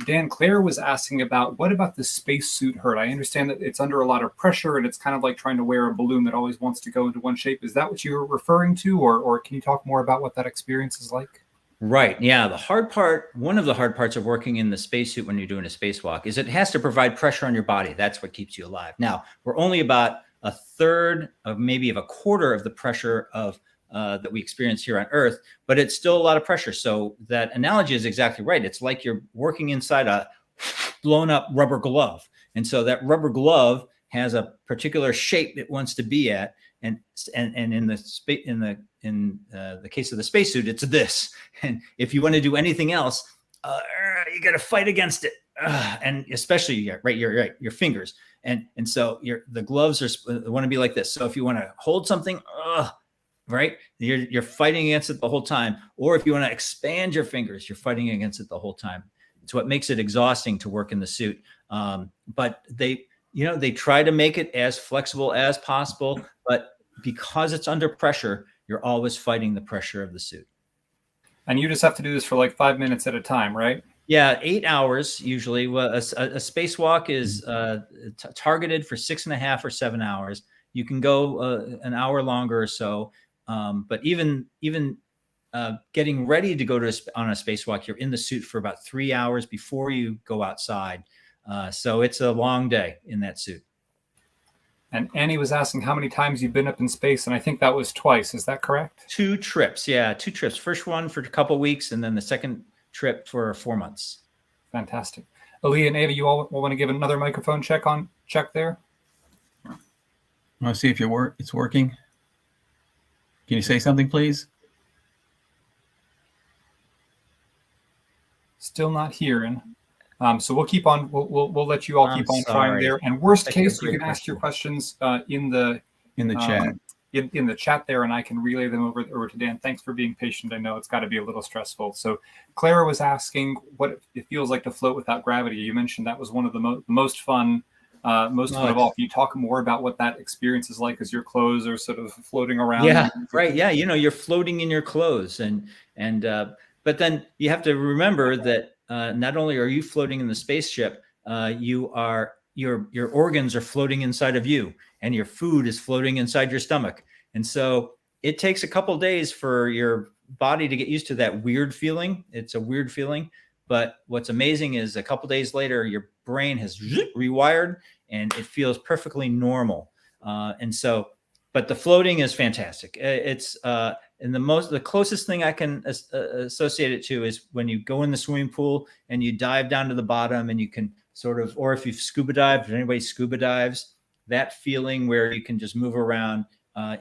Dan, Claire was asking about, what about the spacesuit hurt? I understand that it's under a lot of pressure, and it's kind of like trying to wear a balloon that always wants to go into one shape. Is that what you were referring to, or can you talk more about what that experience is like? Right. Yeah. One of the hard parts of working in the spacesuit when you're doing a spacewalk is it has to provide pressure on your body. That's what keeps you alive. Now, we're only about a third of maybe of a quarter of the pressure of that we experience here on Earth, but it's still a lot of pressure. So that analogy is exactly right. It's like you're working inside a blown up rubber glove. And so that rubber glove has a particular shape it wants to be at. And in the case of the spacesuit, it's this. And if you want to do anything else, you got to fight against it, and especially your fingers. And so the gloves want to be like this. So if you want to hold something, right, you're fighting against it the whole time. Or if you want to expand your fingers, you're fighting against it the whole time. It's what makes it exhausting to work in the suit. But they try to make it as flexible as possible, but because it's under pressure, you're always fighting the pressure of the suit. And you just have to do this for like 5 minutes at a time, right? Yeah, 8 hours usually. Well, a spacewalk is targeted for 6.5 or 7 hours. You can go an hour longer or so, but even getting ready to go on a spacewalk, you're in the suit for about 3 hours before you go outside. So it's a long day in that suit. And Annie was asking how many times you've been up in space, and I think that was twice. Is that correct? 2 trips. Yeah, 2 trips. First one for a couple of weeks, and then the second trip for 4 months. Fantastic. Ali and Ava, you all want to give another microphone check there? I want to see if it's working. Can you say something, please? Still not hearing. So we'll keep on. We'll let you all keep on trying there. And worst case, you can ask your questions in the chat. In the chat there, and I can relay them over to Dan. Thanks for being patient. I know it's got to be a little stressful. So Clara was asking what it feels like to float without gravity. You mentioned that was one of the most fun. Most fun of all. Can you talk more about what that experience is like as your clothes are sort of floating around? Yeah, right. Yeah, you're floating in your clothes, but then you have to remember that not only are you floating in the spaceship, your organs are floating inside of you, and your food is floating inside your stomach. And so it takes a couple of days for your body to get used to that weird feeling. It's a weird feeling, but what's amazing is a couple of days later, your brain has rewired and it feels perfectly normal. But the floating is fantastic. And the closest thing I can associate it to is when you go in the swimming pool and you dive down to the bottom, and you can or if you've scuba dived, if anybody scuba dives, that feeling where you can just move around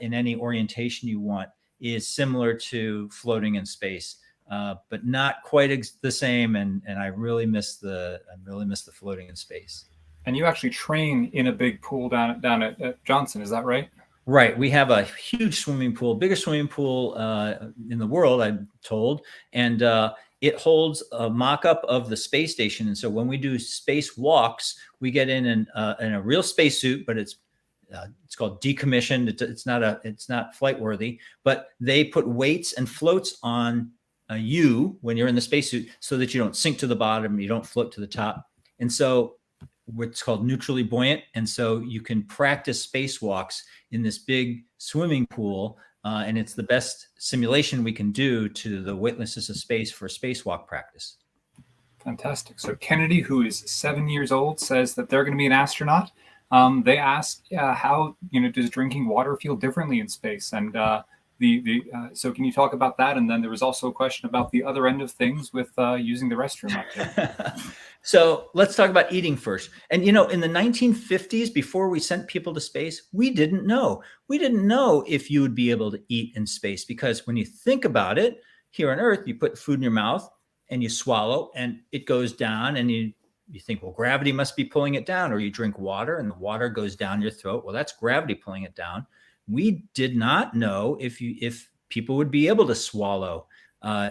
in any orientation you want is similar to floating in space, but not quite the same. And I really miss the floating in space. And you actually train in a big pool down at Johnson, is that right? Right. We have a huge swimming pool, biggest swimming pool in the world, I'm told. And it holds a mock-up of the space station. And so when we do space walks, we get in a real spacesuit, but it's called decommissioned. It's not flight worthy, but they put weights and floats on you when you're in the spacesuit so that you don't sink to the bottom, you don't float to the top. And so what's called neutrally buoyant. And so you can practice spacewalks in this big swimming pool. And it's the best simulation we can do to the weightlessness of space for spacewalk practice. Fantastic. So Kennedy, who is 7 years old, says that they're going to be an astronaut. They ask how, does drinking water feel differently in space? And so can you talk about that? And then there was also a question about the other end of things with using the restroom up there. So let's talk about eating first. And, in the 1950s, before we sent people to space, we didn't know. We didn't know if you would be able to eat in space, because when you think about it, here on Earth, you put food in your mouth and you swallow and it goes down, and you think, well, gravity must be pulling it down. Or you drink water and the water goes down your throat. Well, that's gravity pulling it down. We did not know if people would be able to swallow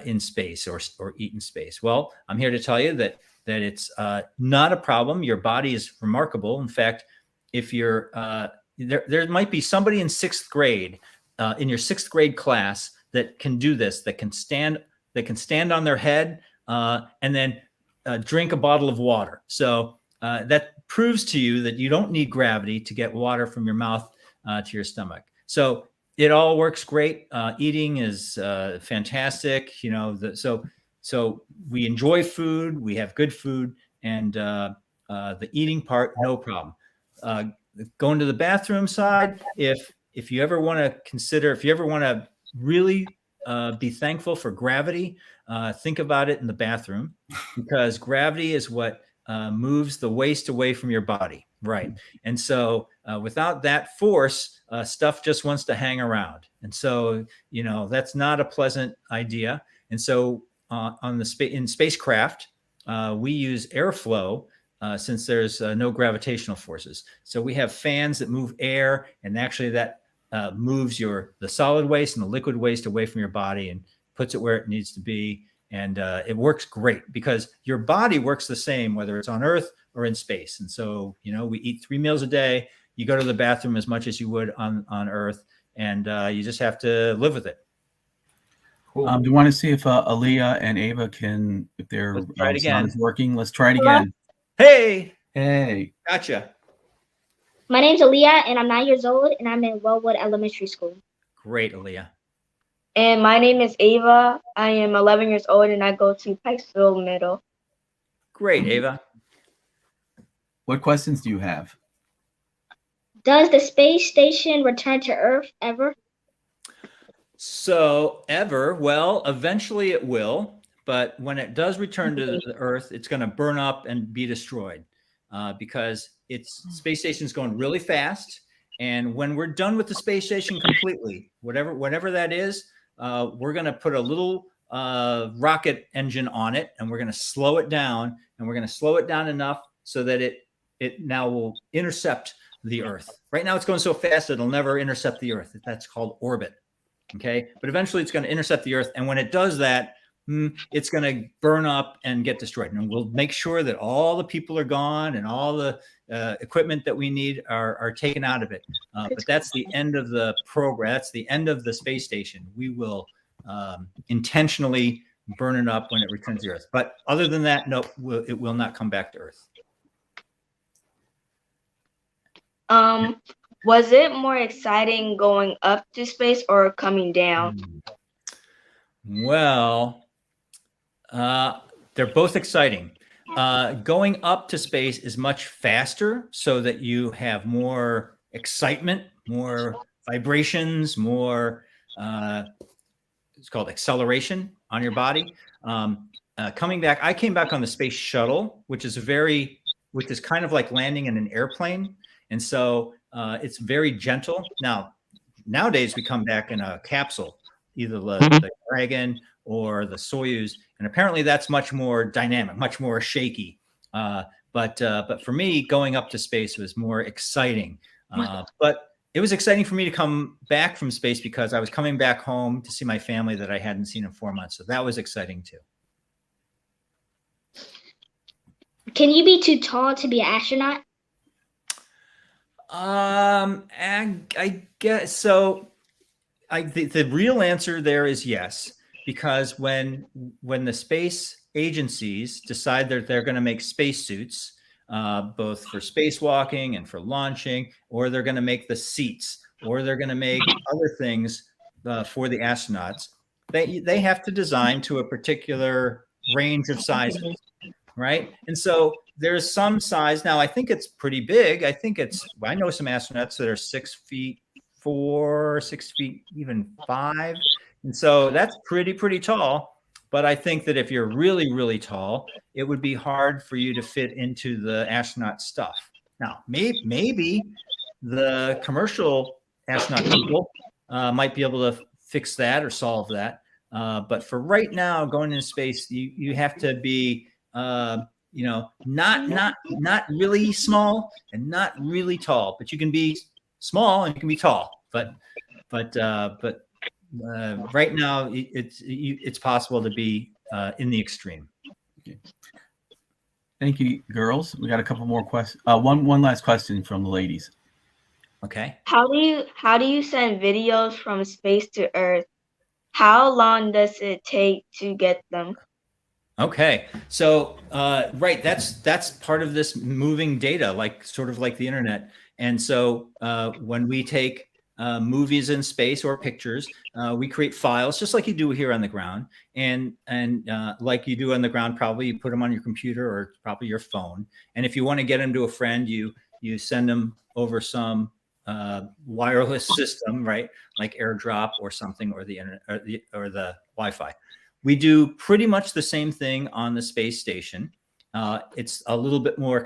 in space or eat in space. Well, I'm here to tell you that it's not a problem. Your body is remarkable. In fact, if you're there might be somebody in 6th grade, in your 6th grade class, that can do this, that can stand on their head and then drink a bottle of water. So that proves to you that you don't need gravity to get water from your mouth to your stomach. So it all works great. Eating is fantastic. So we enjoy food, we have good food, and the eating part, no problem. Going to the bathroom side, if you ever want to really be thankful for gravity, think about it in the bathroom, because gravity is what moves the waste away from your body, right? And so without that force, stuff just wants to hang around. And so, that's not a pleasant idea. And so in spacecraft, we use airflow since there's no gravitational forces. So we have fans that move air, and actually that moves the solid waste and the liquid waste away from your body and puts it where it needs to be. And it works great because your body works the same, whether it's on Earth or in space. And so, we eat 3 meals a day. You go to the bathroom as much as you would on Earth, and you just have to live with it. Cool. Do you want to see if Aaliyah and Ava can, if their Let's try it again. sound is working? Let's try it again. Hey, gotcha. My name's Aaliyah, and I'm 9 years old, and I'm in Wellwood Elementary School. Great, Aaliyah. And my name is Ava. I am 11 years old, and I go to Pikesville Middle. Great, Ava. What questions do you have? Does the space station return to Earth ever? So well, eventually it will, but when it does return to the Earth, it's going to burn up and be destroyed because space station is going really fast. And when we're done with the space station completely, whatever that is, we're going to put a little rocket engine on it, and we're going to slow it down, and we're going to slow it down enough so that it now will intercept the Earth. Right now it's going so fast it'll never intercept the Earth. That's called orbit. Okay, but eventually it's going to intercept the Earth, and when it does that, it's going to burn up and get destroyed. And we'll make sure that all the people are gone and all the equipment that we need are taken out of it. But that's the end of the program. That's the end of the space station. We will intentionally burn it up when it returns to the Earth. But other than that, no, it will not come back to Earth. Was it more exciting going up to space or coming down? Well, they're both exciting. Going up to space is much faster so that you have more excitement, more vibrations, more, it's called acceleration on your body. Coming back, I came back on the space shuttle, which is kind of like landing in an airplane. And so it's very gentle. Nowadays we come back in a capsule, either the Dragon or the Soyuz, and apparently that's much more dynamic, much more shaky. But for me, going up to space was more exciting. But it was exciting for me to come back from space because I was coming back home to see my family that I hadn't seen in 4 months. So that was exciting too. Can you be too tall to be an astronaut? I guess so. The real answer there is yes, because when the space agencies decide that they're going to make spacesuits, both for spacewalking and for launching, or they're going to make the seats, or they're going to make other things for the astronauts, they have to design to a particular range of sizes, right? And so there's some size. Now, I think it's pretty big. I know some astronauts that are 6'4", 6 feet, even 5. And so that's pretty tall. But I think that if you're really, really tall, it would be hard for you to fit into the astronaut stuff. Now, maybe the commercial astronaut people might be able to fix that or solve that. But for right now, going into space, you have to be not really small and not really tall, but you can be small and you can be tall. But right now it's possible to be in the extreme. Okay. Thank you, girls. We got a couple more questions. One last question from the ladies. Okay. How do you send videos from space to Earth? How long does it take to get them? Okay, so right, that's part of this moving data, sort of like the internet. And so when we take movies in space or pictures, we create files just like you do here on the ground, and like you do on the ground, probably you put them on your computer or probably your phone. And if you want to get them to a friend, you send them over some wireless system, right, like AirDrop or something, or the internet or the Wi-Fi. We do pretty much the same thing on the space station. It's a little bit more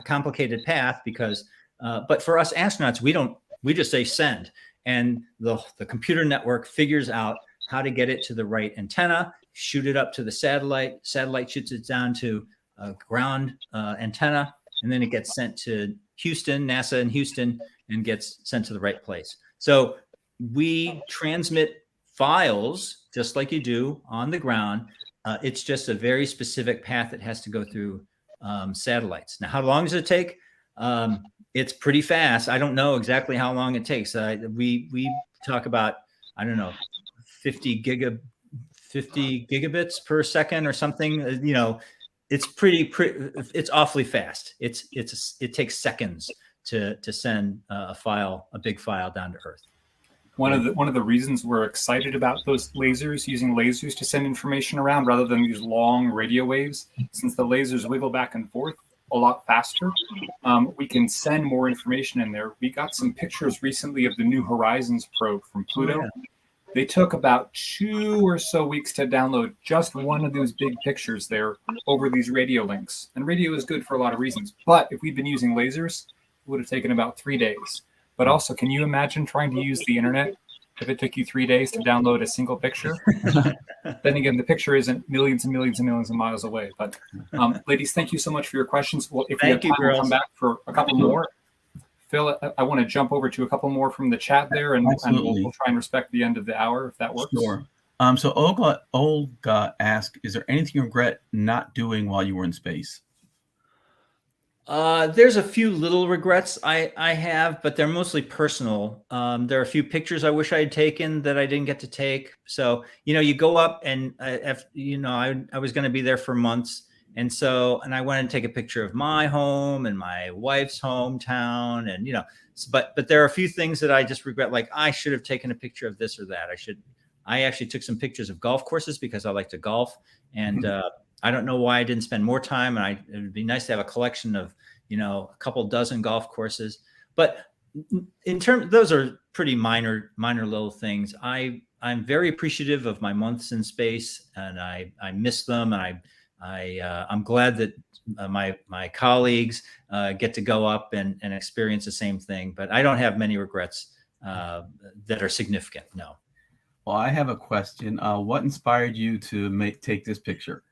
complicated path because, but for us astronauts, we just say send, and the computer network figures out how to get it to the right antenna, shoot it up to the satellite shoots it down to a ground antenna, and then it gets sent to Houston, NASA in Houston, and gets sent to the right place. So we transmit files just like you do on the ground. It's just a very specific path that has to go through satellites. Now, how long does it take? It's pretty fast. I don't know exactly how long it takes. We talk about, I don't know, 50 gigabits per second or something. It's it's awfully fast. It takes seconds to send a big file down to Earth. One of the reasons we're excited about those lasers, using lasers to send information around rather than these long radio waves, since the lasers wiggle back and forth a lot faster, we can send more information in there. We got some pictures recently of the New Horizons probe from Pluto. Oh, yeah. They took about 2 or so weeks to download just one of those big pictures there over these radio links. And radio is good for a lot of reasons. But if we'd been using lasers, it would have taken about 3 days. But also, can you imagine trying to use the internet if it took you 3 days to download a single picture? Then again, the picture isn't millions and millions and millions of miles away. But ladies, thank you so much for your questions. Well, if we have time, we'll come back for a couple more. Phil, I want to jump over to a couple more from the chat there, and we'll try and respect the end of the hour if that works. Sure. So Olga asked, is there anything you regret not doing while you were in space? There's a few little regrets I have, but they're mostly personal. There are a few pictures I wish I had taken that I didn't get to take. So, you go up and, I was going to be there for months. And I went and take a picture of my home and my wife's hometown. And, but there are a few things that I just regret. Like I should have taken a picture of this or that. I actually took some pictures of golf courses because I like to golf. And, I don't know why I didn't spend more time. And it would be nice to have a collection of, a couple dozen golf courses. But those are pretty minor little things. I'm very appreciative of my months in space, and I miss them. And I'm glad that my colleagues get to go up and experience the same thing. But I don't have many regrets that are significant. No. Well, I have a question. What inspired you to take this picture?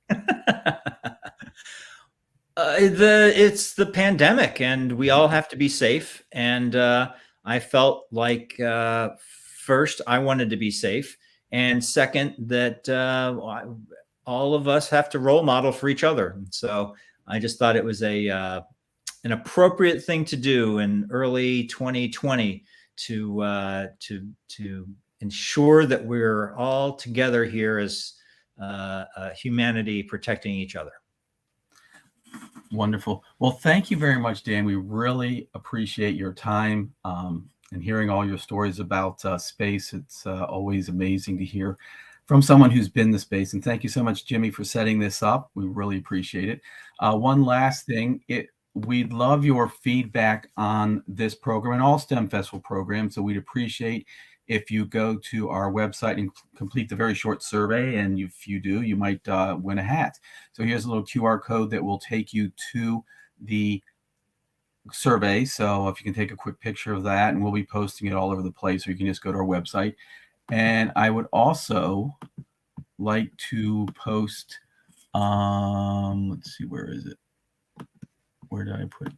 It's the pandemic, and we all have to be safe. And I felt like first, I wanted to be safe, and second, that all of us have to role model for each other. So I just thought it was an appropriate thing to do in early 2020 to ensure that we're all together here as humanity protecting each other. Wonderful. Well, thank you very much, Dan. We really appreciate your time and hearing all your stories about space. It's always amazing to hear from someone who's been to space. And thank you so much, Jimmy, for setting this up. We really appreciate it. One last thing, we'd love your feedback on this program and all STEM Festival programs. So we'd appreciate if you go to our website and complete the very short survey, and if you do, you might win a hat. So here's a little QR code that will take you to the survey. So if you can take a quick picture of that, and we'll be posting it all over the place, or you can just go to our website. And I would also like to post, let's see, where is it? Where did I put it?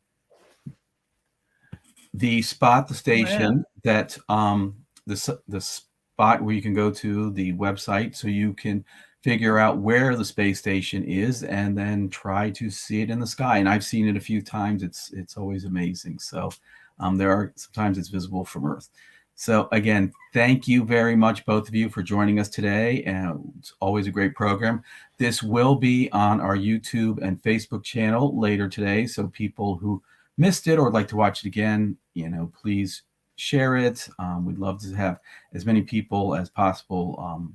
The spot, the station that the spot where you can go to the website so you can figure out where the space station is and then try to see it in the sky. And I've seen it a few times. It's always amazing. So sometimes it's visible from Earth. So again, thank you very much, both of you, for joining us today. And it's always a great program. This will be on our YouTube and Facebook channel later today. So people who missed it or would like to watch it again, please share it. We'd love to have as many people as possible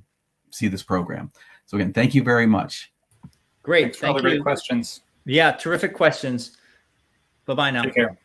see this program. So again, thank you very much. Great. Thank you. Great questions. Yeah, terrific questions. Bye-bye now. Take care.